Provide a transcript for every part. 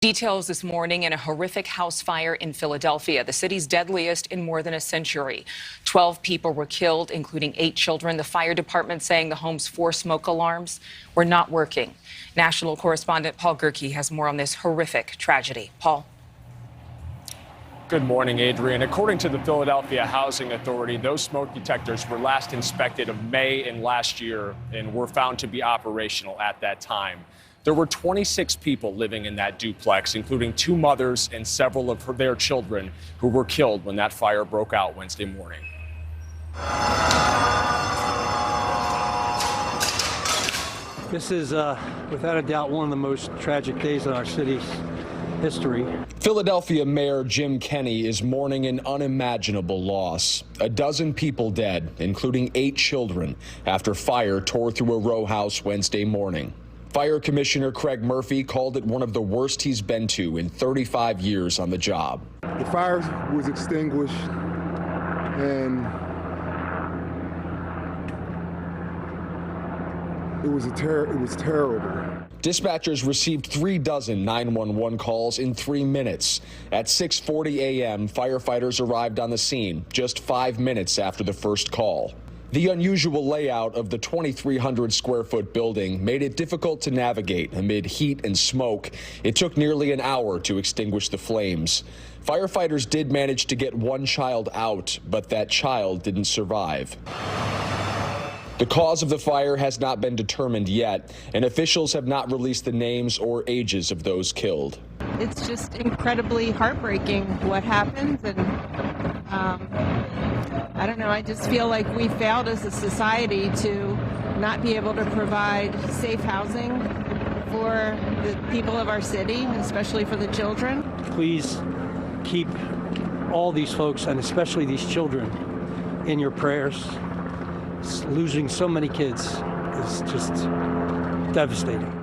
Details this morning in a horrific house fire in Philadelphia, the city's deadliest in more than a century. 12 people were killed, including 8 children. The fire department saying the home's 4 smoke alarms were not working. National correspondent Paul Gerke has more on this horrific tragedy. Paul. Good morning, Adrienne. According to the Philadelphia Housing Authority, those smoke detectors were last inspected of May in last year and were found to be operational at that time. There were 26 people living in that duplex, including 2 mothers and several of their children who were killed when that fire broke out Wednesday morning. This is, without a doubt, one of the most tragic days in our city's history. Philadelphia Mayor Jim Kenney is mourning an unimaginable loss. A dozen people dead, including 8 children, after fire tore through a row house Wednesday morning. Fire Commissioner Craig Murphy called it one of the worst he's been to in 35 years on the job. The fire was extinguished, and it was terrible. Dispatchers received 3 dozen 911 calls in 3 minutes. At 6:40 a.m., firefighters arrived on the scene just 5 minutes after the first call. The unusual layout of the 2,300 square foot building made it difficult to navigate amid heat and smoke. It took nearly an hour to extinguish the flames. Firefighters did manage to get 1 child out, but that child didn't survive. The cause of the fire has not been determined yet, and officials have not released the names or ages of those killed. It's just incredibly heartbreaking what happened, and I don't know, I just feel like we failed as a society to not be able to provide safe housing for the people of our city, especially for the children. Please keep all these folks, and especially these children, in your prayers. Losing so many kids is just devastating.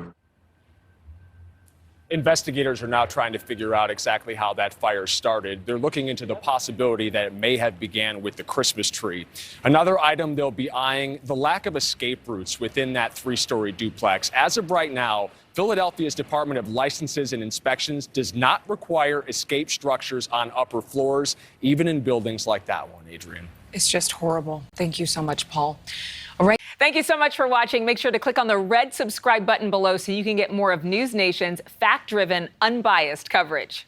Investigators are now trying to figure out exactly how that fire started. They're looking into the possibility that it may have began with the Christmas tree. Another item they'll be eyeing, the lack of escape routes within that 3-story duplex. As of right now, Philadelphia's Department of Licenses and Inspections does not require escape structures on upper floors, even in buildings like that one, Adrienne. It's just horrible. Thank you so much, Paul. All right. Thank you so much for watching. Make sure to click on the red subscribe button below so you can get more of NewsNation's fact-driven, unbiased coverage.